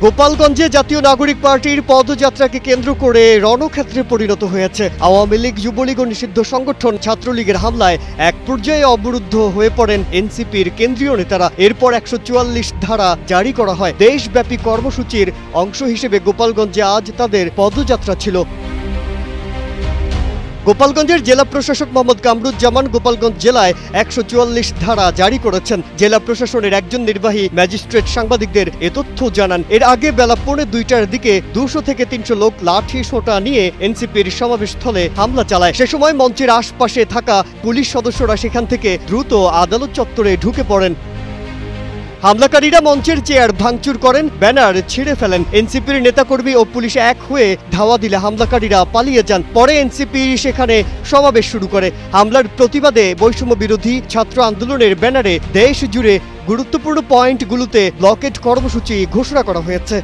গোপালগঞ্জে জাতীয় নাগরিক পার্টির পদযাত্রাকে কেন্দ্র করে রণক্ষেত্রে পরিণত হয়েছে। আওয়ামী লীগ, যুবলীগ ও নিষিদ্ধ সংগঠন ছাত্রলীগের হামলায় এক পর্যায়ে অবরুদ্ধ হয়ে পড়েন এনসিপির কেন্দ্রীয় নেতারা। এরপর ১৪৪ ধারা জারি করা হয়। দেশব্যাপী কর্মসূচির অংশ হিসেবে গোপালগঞ্জে আজ তাদের পদযাত্রা ছিল। গোপালগঞ্জের জেলা প্রশাসক মোহাম্মদ কামরুজ্জামান গোপালগঞ্জ জেলায় ১৪৪ ধারা জারি করেছেন। জেলা প্রশাসনের একজন নির্বাহী ম্যাজিস্ট্রেট সাংবাদিকদের এ তথ্য জানান। এর আগে বেলা ২:৩০টার দিকে ২০০ থেকে ৩০০ লোক লাঠি সোঁটা নিয়ে এনসিপির সমাবেশস্থলে হামলা চালায়। সে সময় মঞ্চের আশপাশে থাকা পুলিশ সদস্যরা সেখান থেকে দ্রুত আদালত চত্বরে ঢুকে পড়েন। হামলাকারীরা মঞ্চের চেয়ার ভাঙচুর করেন, ব্যানার ছিঁড়ে ফেলেন। এনসিপির নেতাকর্মী ও পুলিশ এক হয়ে ধাওয়া দিলে হামলাকারীরা পালিয়ে যান। পরে এনসিপি সেখানে সমাবেশ শুরু করে। হামলার প্রতিবাদে বৈষম্য বিরোধী ছাত্র আন্দোলনের ব্যানারে দেশ জুড়ে গুরুত্বপূর্ণ পয়েন্টগুলোতে ব্লকেড কর্মসূচি ঘোষণা করা হয়েছে।